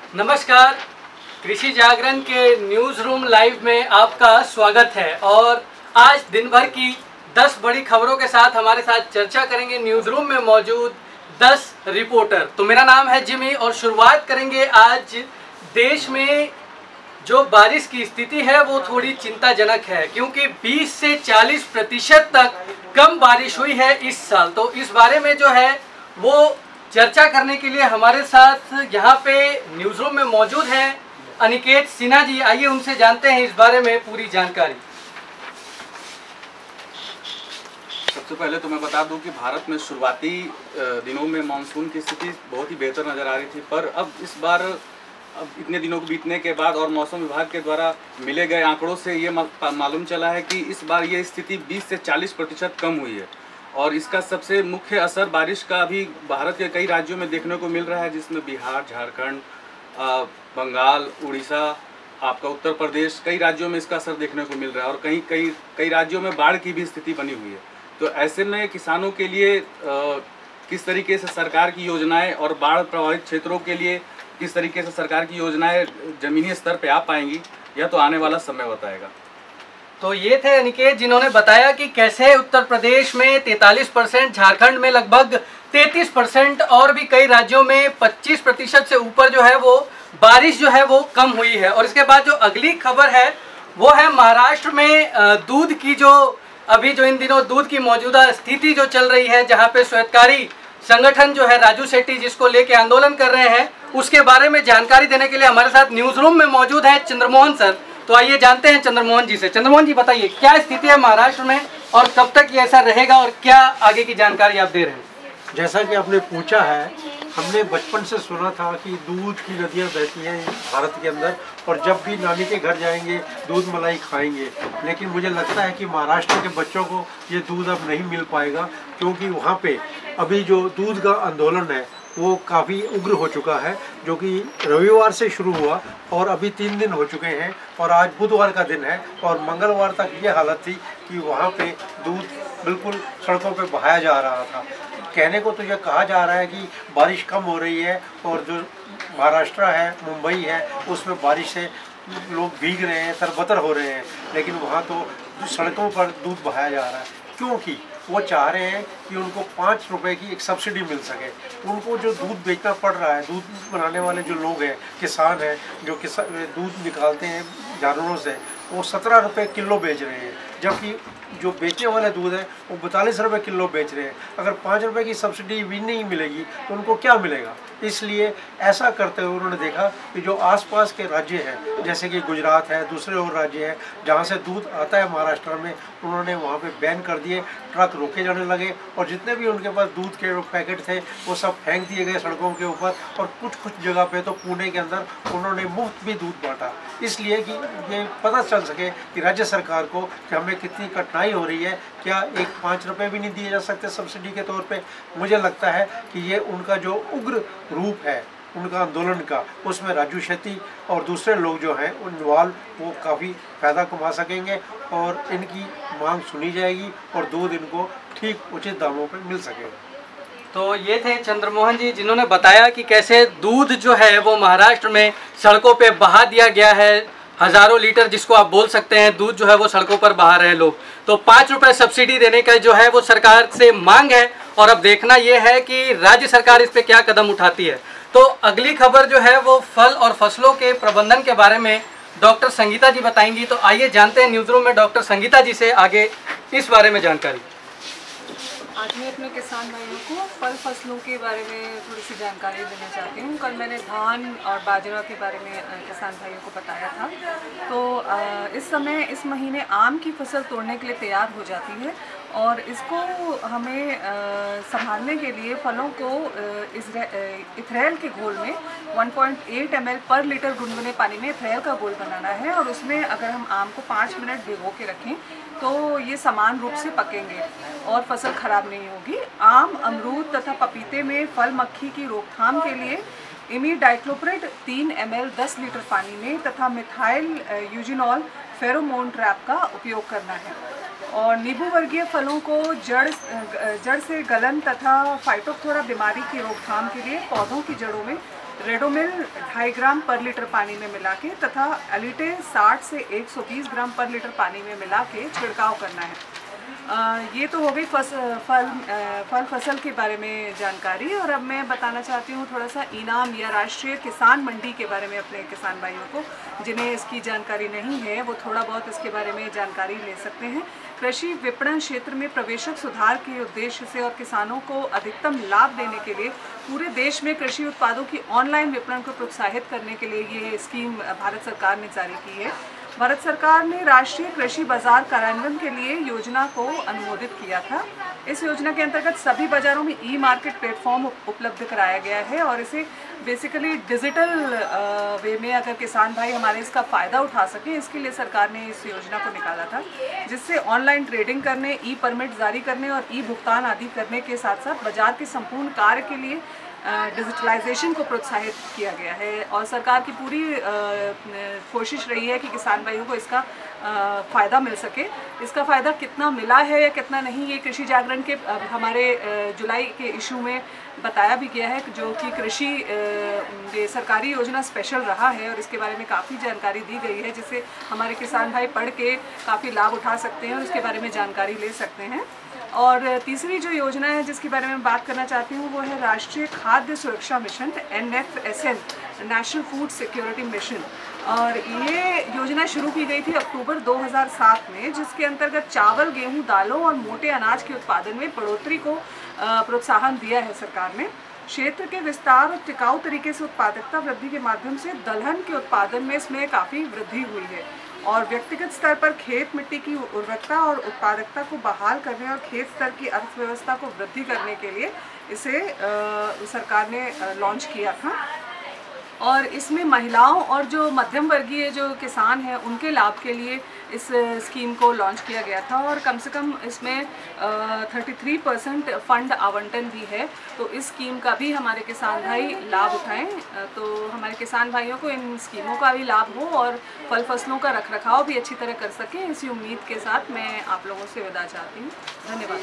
नमस्कार, कृषि जागरण के न्यूज़ रूम लाइव में आपका स्वागत है। और आज दिन भर की 10 बड़ी खबरों के साथ हमारे साथ चर्चा करेंगे न्यूज़ रूम में मौजूद 10 रिपोर्टर। तो मेरा नाम है जिमी और शुरुआत करेंगे आज देश में जो बारिश की स्थिति है वो थोड़ी चिंताजनक है, क्योंकि 20 से 40% तक कम बारिश हुई है इस साल। तो इस बारे में जो है वो चर्चा करने के लिए हमारे साथ यहाँ पे न्यूज़ रूम में मौजूद हैं अनिकेत सिन्हा जी। आइए उनसे जानते हैं इस बारे में पूरी जानकारी। सबसे पहले तो मैं बता दूं कि भारत में शुरुआती दिनों में मानसून की स्थिति बहुत ही बेहतर नज़र आ रही थी, पर अब इस बार इतने दिनों को बीतने के बाद और मौसम विभाग के द्वारा मिले गए आंकड़ों से ये मालूम चला है कि इस बार ये स्थिति 20 से 40% कम हुई है। और इसका सबसे मुख्य असर बारिश का अभी भारत के कई राज्यों में देखने को मिल रहा है, जिसमें बिहार, झारखंड, बंगाल, उड़ीसा, आपका उत्तर प्रदेश, कई राज्यों में इसका असर देखने को मिल रहा है। और कई राज्यों में बाढ़ की भी स्थिति बनी हुई है। तो ऐसे में किसानों के लिए किस तरीके से सरकार की योजनाएं और बाढ़ प्रभावित क्षेत्रों के लिए किस तरीके से सरकार की योजनाएं ज़मीनी स्तर पे आ पाएंगी, यह तो आने वाला समय बताएगा। तो ये थे अनिकेत जिन्होंने बताया कि कैसे उत्तर प्रदेश में 43%, झारखंड में लगभग 33% और भी कई राज्यों में 25% से ऊपर जो है वो बारिश जो है वो कम हुई है। और इसके बाद जो अगली खबर है वो है महाराष्ट्र में दूध की जो अभी जो इन दिनों दूध की मौजूदा स्थिति जो चल रही है, जहाँ पे श्वेतकारी संगठन जो है राजू शेट्टी जिसको लेके आंदोलन कर रहे हैं, उसके बारे में जानकारी देने के लिए हमारे साथ न्यूज़ रूम में मौजूद है चंद्रमोहन सर। तो आइए जानते हैं चंद्रमोहन जी से। चंद्रमोहन जी बताइए क्या स्थिति है महाराष्ट्र में और कब तक ये ऐसा रहेगा और क्या आगे की जानकारी आप दे रहे हैं? जैसा कि आपने पूछा है, हमने बचपन से सुना था कि दूध की नदियाँ बहती हैं भारत के अंदर और जब भी नानी के घर जाएंगे दूध मलाई खाएंगे। लेकिन मुझे लगता है कि महाराष्ट्र के बच्चों को ये दूध अब नहीं मिल पाएगा, क्योंकि वहाँ पे अभी जो दूध का आंदोलन है वो काफ़ी उग्र हो चुका है, जो कि रविवार से शुरू हुआ और अभी 3 दिन हो चुके हैं और आज बुधवार का दिन है। और मंगलवार तक ये हालत थी कि वहाँ पे दूध बिल्कुल सड़कों पे बहाया जा रहा था। कहने को तो यह कहा जा रहा है कि बारिश कम हो रही है और जो महाराष्ट्र है, मुंबई है, उसमें बारिश से लोग भीग रहे हैं, तरबतर हो रहे हैं, लेकिन वहाँ तो सड़कों पर दूध बहाया जा रहा है, क्योंकि वो चाह रहे हैं कि उनको 5 रुपए की एक सब्सिडी मिल सके। उनको जो दूध बेचना पड़ रहा है, दूध बनाने वाले जो लोग हैं, किसान हैं, जो दूध निकालते हैं जानवरों से, वो 17 रुपये किलो बेच रहे हैं, जबकि जो बेचने वाले दूध है वो 42 रुपये किलो बेच रहे हैं। अगर 5 रुपये की सब्सिडी भी नहीं मिलेगी तो उनको क्या मिलेगा? इसलिए ऐसा करते हुए उन्होंने देखा कि जो आसपास के राज्य हैं, जैसे कि गुजरात है, दूसरे और राज्य हैं जहाँ से दूध आता है महाराष्ट्र में, उन्होंने वहाँ पे बैन कर दिए, ट्रक रोके जाने लगे और जितने भी उनके पास दूध के पैकेट थे वो सब फेंक दिए गए सड़कों के ऊपर। और कुछ जगह पे तो पुणे के अंदर उन्होंने मुफ्त भी दूध बांटा, इसलिए कि ये पता चल सके कि राज्य सरकार को कि हमें कितनी कठिनाई हो रही है, क्या एक 5 रुपये भी नहीं दिए जा सकते सब्सिडी के तौर पे। मुझे लगता है कि ये उनका जो उग्र रूप है उनका आंदोलन का, उसमें राजू शेट्टी और दूसरे लोग जो हैं इन्वॉल्व, वो काफ़ी फ़ायदा कमा सकेंगे और इनकी मांग सुनी जाएगी और दूध इनको ठीक उचित दामों पर मिल सकेगा। तो ये थे चंद्रमोहन जी जिन्होंने बताया कि कैसे दूध जो है वो महाराष्ट्र में सड़कों पे बहा दिया गया है। हज़ारों लीटर जिसको आप बोल सकते हैं दूध जो है वो सड़कों पर बहा रहे हैं लोग। तो 5 रुपये सब्सिडी देने का जो है वो सरकार से मांग है और अब देखना ये है कि राज्य सरकार इस पर क्या कदम उठाती है। तो अगली खबर जो है वो फल और फसलों के प्रबंधन के बारे में डॉक्टर संगीता जी बताएंगी। तो आइए जानते हैं न्यूज़ रूम में डॉक्टर संगीता जी से आगे इस बारे में जानकारी। आज मैं अपने किसान भाइयों को फल फसलों के बारे में थोड़ी सी जानकारी देना चाहती हूँ। कल मैंने धान और बाजरा के बारे में किसान भाइयों को बताया था। तो इस समय इस महीने आम की फसल तोड़ने के लिए तैयार हो जाती है और इसको हमें संभालने के लिए फलों को इथरेल के घोल में 1.8 ml पर लीटर गुनगुने पानी में इथरेल का घोल बनाना है और उसमें अगर हम आम को 5 मिनट भिगो के रखें तो ये समान रूप से पकेंगे और फसल खराब नहीं होगी। आम, अमरूद तथा पपीते में फल मक्खी की रोकथाम के लिए इमीडाइक्लोप्रिड 3 ml 10 लीटर पानी में तथा मिथाइल यूजिनॉल फेरोमोन ट्रैप का उपयोग करना है। और नींबू वर्गीय फलों को जड़ से गलन तथा फाइटोप्थोरा बीमारी की रोकथाम के लिए पौधों की जड़ों में रेडोमिल 2.5 ग्राम पर लीटर पानी में मिला के तथा एलिटे 60 से 120 ग्राम पर लीटर पानी में मिला के छिड़काव करना है। ये तो हो गई फल फसल के बारे में जानकारी। और अब मैं बताना चाहती हूँ थोड़ा सा इनाम या राष्ट्रीय किसान मंडी के बारे में अपने किसान भाइयों को, जिन्हें इसकी जानकारी नहीं है वो थोड़ा बहुत इसके बारे में जानकारी ले सकते हैं। कृषि विपणन क्षेत्र में प्रवेशक सुधार के उद्देश्य से और किसानों को अधिकतम लाभ देने के लिए पूरे देश में कृषि उत्पादों की ऑनलाइन विपणन को प्रोत्साहित करने के लिए ये स्कीम भारत सरकार ने जारी की है। भारत सरकार ने राष्ट्रीय कृषि बाजार कार्यान्वयन के लिए योजना को अनुमोदित किया था। इस योजना के अंतर्गत सभी बाजारों में ई मार्केट प्लेटफॉर्म उपलब्ध कराया गया है और इसे बेसिकली डिजिटल वे में अगर किसान भाई हमारे इसका फ़ायदा उठा सकें, इसके लिए सरकार ने इस योजना को निकाला था, जिससे ऑनलाइन ट्रेडिंग करने, ई परमिट जारी करने और ई भुगतान आदि करने के साथ साथ बाजार के संपूर्ण कार्य के लिए डिजिटलाइजेशन को प्रोत्साहित किया गया है। और सरकार की पूरी कोशिश रही है कि किसान भाइयों को इसका फ़ायदा मिल सके। इसका फ़ायदा कितना मिला है या कितना नहीं, ये कृषि जागरण के हमारे जुलाई के इशू में बताया भी गया है, जो कि कृषि ये सरकारी योजना स्पेशल रहा है और इसके बारे में काफ़ी जानकारी दी गई है, जिससे हमारे किसान भाई पढ़ के काफ़ी लाभ उठा सकते हैं और इसके बारे में जानकारी ले सकते हैं। और तीसरी जो योजना है जिसके बारे में बात करना चाहती हूँ वो है राष्ट्रीय खाद्य सुरक्षा mission NFSN, national food security mission. और ये योजना शुरू की गई थी अक्टूबर 2007 में, जिसके अंतर्गत चावल, गेहूं, दालों और मोटे अनाज के उत्पादन में बढ़ोतरी को प्रोत्साहन दिया है सरकार ने। क्षेत्र के विस्तार और टिकाऊ तरीके से उत्पादकता वृद्धि के माध्यम से दलहन के उत्पादन में इसमें काफ़ी वृद्धि हुई है और व्यक्तिगत स्तर पर खेत मिट्टी की उर्वरकता और उत्पादकता को बहाल करने और खेत स्तर की अर्थव्यवस्था को वृद्धि करने के लिए इसे सरकार ने लॉन्च किया था। और इसमें महिलाओं और जो मध्यम वर्गीय जो किसान हैं उनके लाभ के लिए इस स्कीम को लॉन्च किया गया था और कम से कम इसमें 33% फंड आवंटन भी है। तो इस स्कीम का भी हमारे किसान भाई लाभ उठाएं, तो हमारे किसान भाइयों को इन स्कीमों का भी लाभ हो और फल फसलों का रखरखाव भी अच्छी तरह कर सकें, इसी उम्मीद के साथ मैं आप लोगों से विदा चाहती हूँ। धन्यवाद।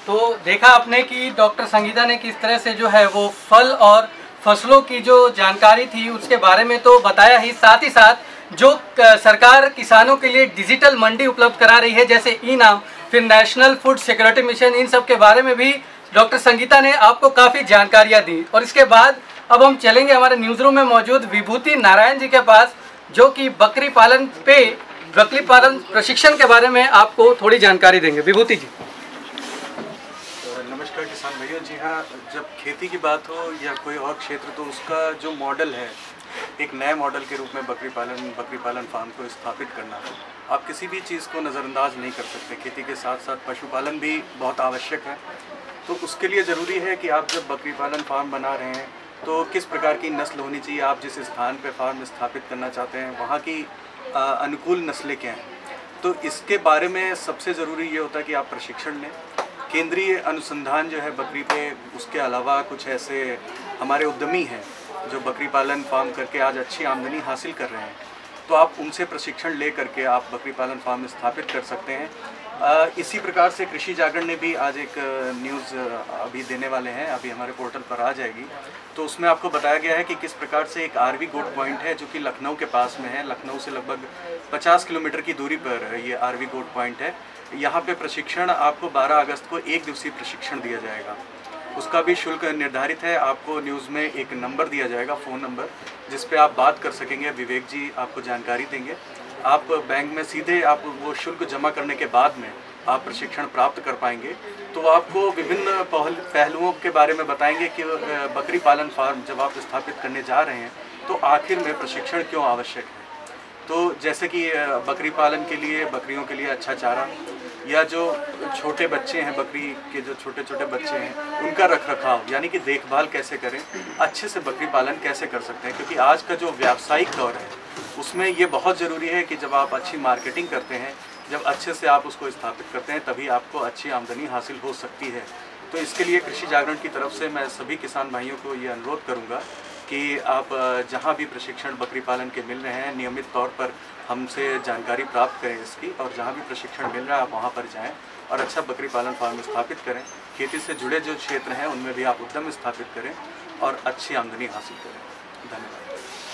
तो देखा आपने कि डॉक्टर संगीता ने किस तरह से जो है वो फल और फसलों की जो जानकारी थी उसके बारे में तो बताया ही, साथ ही साथ जो सरकार किसानों के लिए डिजिटल मंडी उपलब्ध करा रही है जैसे ई नाम, फिर नेशनल फूड सिक्योरिटी मिशन, इन सब के बारे में भी डॉक्टर संगीता ने आपको काफ़ी जानकारियाँ दी। और इसके बाद अब हम चलेंगे हमारे न्यूज़ रूम में मौजूद विभूति नारायण जी के पास, जो कि बकरी पालन प्रशिक्षण के बारे में आपको थोड़ी जानकारी देंगे। विभूति जी। नमस्कार किसान भैया। जी हाँ, जब खेती की बात हो या कोई और क्षेत्र तो उसका जो मॉडल है, एक नए मॉडल के रूप में बकरी पालन फार्म को स्थापित करना है। आप किसी भी चीज़ को नज़रअंदाज नहीं कर सकते। खेती के साथ साथ पशुपालन भी बहुत आवश्यक है। तो उसके लिए ज़रूरी है कि आप जब बकरी पालन फार्म बना रहे हैं तो किस प्रकार की नस्ल होनी चाहिए, आप जिस स्थान पर फार्म स्थापित करना चाहते हैं वहाँ की अनुकूल नस्लें क्या हैं। तो इसके बारे में सबसे ज़रूरी ये होता है कि आप प्रशिक्षण लें। केंद्रीय अनुसंधान जो है बकरी पे, उसके अलावा कुछ ऐसे हमारे उद्यमी हैं जो बकरी पालन फार्म करके आज अच्छी आमदनी हासिल कर रहे हैं, तो आप उनसे प्रशिक्षण ले करके आप बकरी पालन फार्म स्थापित कर सकते हैं। इसी प्रकार से कृषि जागरण ने भी आज एक न्यूज़ अभी देने वाले हैं, अभी हमारे पोर्टल पर आ जाएगी। तो उसमें आपको बताया गया है कि किस प्रकार से एक आरवी गोट पॉइंट है जो कि लखनऊ के पास में है। लखनऊ से लगभग 50 किलोमीटर की दूरी पर ये आरवी गोट पॉइंट है। यहाँ पे प्रशिक्षण आपको 12 अगस्त को 1 दिवसीय प्रशिक्षण दिया जाएगा। उसका भी शुल्क निर्धारित है। आपको न्यूज़ में एक नंबर दिया जाएगा, फ़ोन नंबर, जिस पे आप बात कर सकेंगे। विवेक जी आपको जानकारी देंगे। आप बैंक में सीधे आप वो शुल्क जमा करने के बाद में आप प्रशिक्षण प्राप्त कर पाएंगे। तो आपको विभिन्न पहलुओं के बारे में बताएंगे कि बकरी पालन फार्म जब आप स्थापित करने जा रहे हैं तो आखिर में प्रशिक्षण क्यों आवश्यक है। तो जैसे कि बकरी पालन के लिए, बकरियों के लिए अच्छा चारा, या जो छोटे बच्चे हैं, बकरी के जो छोटे छोटे बच्चे हैं उनका रखरखाव यानी कि देखभाल कैसे करें, अच्छे से बकरी पालन कैसे कर सकते हैं। क्योंकि आज का जो व्यावसायिक दौर है उसमें ये बहुत ज़रूरी है कि जब आप अच्छी मार्केटिंग करते हैं, जब अच्छे से आप उसको स्थापित करते हैं, तभी आपको अच्छी आमदनी हासिल हो सकती है। तो इसके लिए कृषि जागरण की तरफ से मैं सभी किसान भाइयों को ये अनुरोध करूँगा कि आप जहाँ भी प्रशिक्षण बकरी पालन के मिल रहे हैं नियमित तौर पर हमसे जानकारी प्राप्त करें इसकी, और जहाँ भी प्रशिक्षण मिल रहा है आप वहाँ पर जाएं और अच्छा बकरी पालन फार्म स्थापित करें। खेती से जुड़े जो क्षेत्र हैं उनमें भी आप उद्यम स्थापित करें और अच्छी आमदनी हासिल करें। धन्यवाद।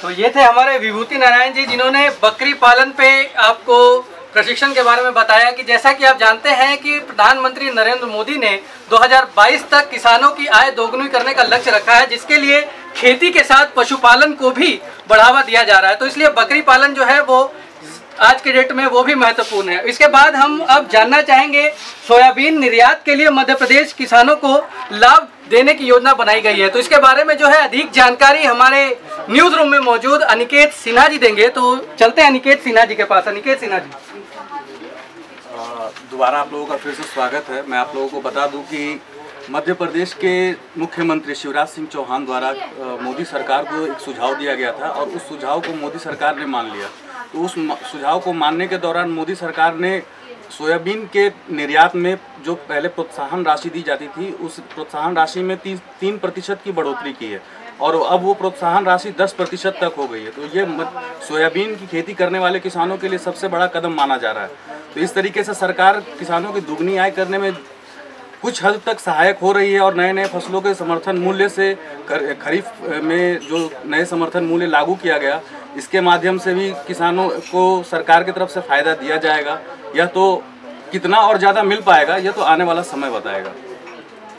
तो ये थे हमारे विभूति नारायण जी, जिन्होंने बकरी पालन पे आपको प्रशिक्षण के बारे में बताया कि जैसा कि आप जानते हैं कि प्रधानमंत्री नरेंद्र मोदी ने 2022 तक किसानों की आय दोगुनी करने का लक्ष्य रखा है, जिसके लिए खेती के साथ पशुपालन को भी बढ़ावा दिया जा रहा है। तो इसलिए बकरी पालन जो है वो आज के डेट में वो भी महत्वपूर्ण है। इसके बाद हम अब जानना चाहेंगे, सोयाबीन निर्यात के लिए मध्य प्रदेश किसानों को लाभ देने की योजना बनाई गई है। तो इसके बारे में जो है अधिक जानकारी हमारे न्यूज रूम में मौजूद अनिकेत सिन्हा जी देंगे। तो चलते हैं अनिकेत सिन्हा जी के पास। अनिकेत सिन्हा जी, दोबारा आप लोगों का फिर से स्वागत है। मैं आप लोगों को बता दूं कि मध्य प्रदेश के मुख्यमंत्री शिवराज सिंह चौहान द्वारा मोदी सरकार को एक सुझाव दिया गया था और उस सुझाव को मोदी सरकार ने मान लिया। तो उस सुझाव को मानने के दौरान मोदी सरकार ने सोयाबीन के निर्यात में जो पहले प्रोत्साहन राशि दी जाती थी, उस प्रोत्साहन राशि में 3% की बढ़ोतरी की है और अब वो प्रोत्साहन राशि 10% तक हो गई है। तो ये सोयाबीन की खेती करने वाले किसानों के लिए सबसे बड़ा कदम माना जा रहा है। तो इस तरीके से सरकार किसानों की दुगनी आय करने में कुछ हद तक सहायक हो रही है और नए नए फसलों के समर्थन मूल्य से खरीफ में जो नए समर्थन मूल्य लागू किया गया, इसके माध्यम से भी किसानों को सरकार की तरफ से फ़ायदा दिया जाएगा। यह तो कितना और ज़्यादा मिल पाएगा, यह तो आने वाला समय बताएगा।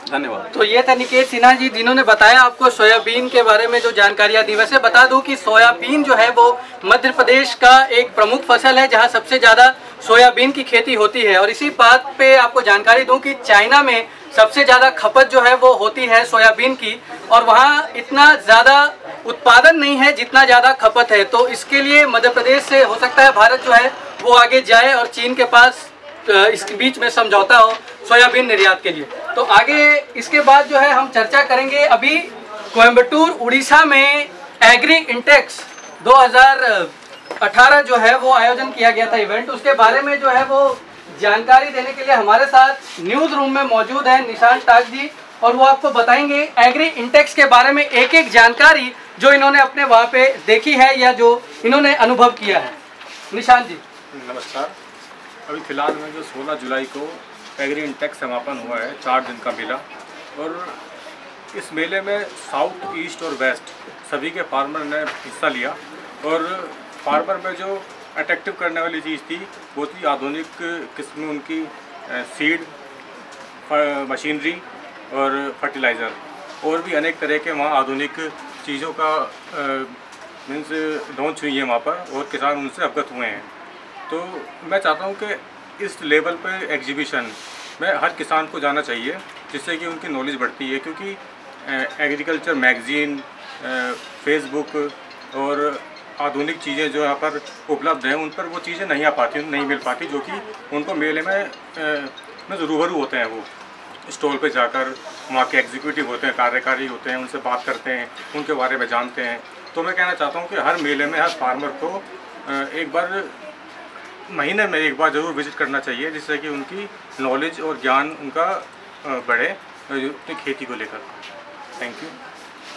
धन्यवाद। तो ये थे अनिकेत सिन्हा जी, जिन्होंने बताया आपको सोयाबीन के बारे में जो जानकारियां दी। वैसे बता दूं कि सोयाबीन जो है वो मध्य प्रदेश का एक प्रमुख फसल है जहां सबसे ज़्यादा सोयाबीन की खेती होती है। और इसी बात पे आपको जानकारी दूं कि चाइना में सबसे ज़्यादा खपत जो है वो होती है सोयाबीन की, और वहाँ इतना ज़्यादा उत्पादन नहीं है जितना ज़्यादा खपत है। तो इसके लिए मध्य प्रदेश से हो सकता है भारत जो है वो आगे जाए और चीन के पास इसके बीच में समझौता हो सोयाबीन निर्यात के लिए। तो आगे इसके बाद जो है हम चर्चा करेंगे। अभी कोयम्बटूर उड़ीसा में एग्री इंटेक्स 2018 जो है वो आयोजन किया गया था इवेंट, उसके बारे में जो है वो जानकारी देने के लिए हमारे साथ न्यूज रूम में मौजूद है निशांत टाक जी, और वो आपको बताएंगे एग्री इंटेक्स के बारे में एक एक जानकारी जो इन्होंने अपने वहाँ पे देखी है या जो इन्होंने अनुभव किया है। निशांत जी नमस्कार। अभी फिलहाल में जो 16 जुलाई को एग्री इंटेक्स समापन हुआ है, 4 दिन का मेला, और इस मेले में साउथ ईस्ट और वेस्ट सभी के फार्मर ने हिस्सा लिया। और फार्मर में जो अट्रैक्टिव करने वाली चीज़ थी वो थी आधुनिक किस्म उनकी सीड, मशीनरी और फर्टिलाइज़र, और भी अनेक तरह के वहाँ आधुनिक चीज़ों का मीन्स लॉन्च हुई है वहाँ पर, और किसान उनसे अवगत हुए हैं। तो मैं चाहता हूँ कि इस लेवल पर एग्जीबिशन में हर किसान को जाना चाहिए, जिससे कि उनकी नॉलेज बढ़ती है। क्योंकि एग्रीकल्चर मैगज़ीन, फेसबुक और आधुनिक चीज़ें जो यहाँ पर उपलब्ध हैं, उन पर वो चीज़ें नहीं मिल पाती जो कि उनको मेले में रूबरू होते हैं। वो स्टॉल पे जाकर वहाँ के एग्जीक्यूटिव होते हैं, कार्यकारी होते हैं, उनसे बात करते हैं, उनके बारे में जानते हैं। तो मैं कहना चाहता हूँ कि हर मेले में हर फार्मर को एक बार महीने में एक बार ज़रूर विजिट करना चाहिए, जिससे कि उनकी नॉलेज और ज्ञान उनका बढ़े अपनी खेती को लेकर। Thank you.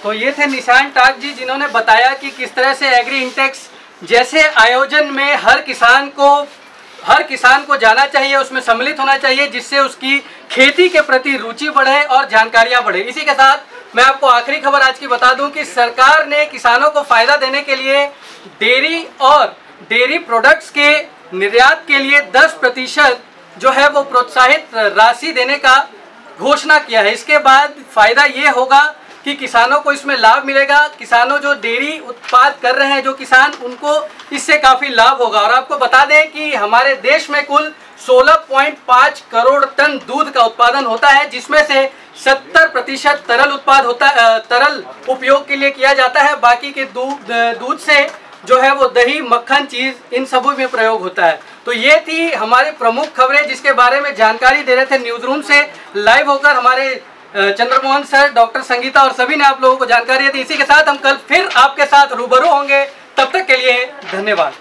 तो ये थे निशांत टाक जी, जिन्होंने बताया कि किस तरह से एग्री इंटेक्स जैसे आयोजन में हर किसान को जाना चाहिए, उसमें सम्मिलित होना चाहिए, जिससे उसकी खेती के प्रति रुचि बढ़े और जानकारियां बढ़े। इसी के साथ मैं आपको आखिरी खबर आज की बता दूं कि सरकार ने किसानों को फायदा देने के लिए डेयरी और डेयरी प्रोडक्ट्स के निर्यात के लिए 10% जो है वो प्रोत्साहित राशि देने का घोषणा किया है। इसके बाद फायदा ये होगा कि किसानों को इसमें लाभ मिलेगा। किसानों जो डेयरी उत्पाद कर रहे हैं जो किसान, उनको इससे काफ़ी लाभ होगा। और आपको बता दें कि हमारे देश में कुल 16.5 करोड़ टन दूध का उत्पादन होता है, जिसमें से 70% तरल उपयोग के लिए किया जाता है। बाकी के दूध से जो है वो दही, मक्खन, चीज़, इन सभी में प्रयोग होता है। तो ये थी हमारी प्रमुख खबरें जिसके बारे में जानकारी दे रहे थे न्यूज़ रूम से लाइव होकर हमारे चंद्रमोहन सर, डॉक्टर संगीता और सभी ने आप लोगों को जानकारी दी। इसी के साथ हम कल फिर आपके साथ रूबरू होंगे। तब तक के लिए धन्यवाद।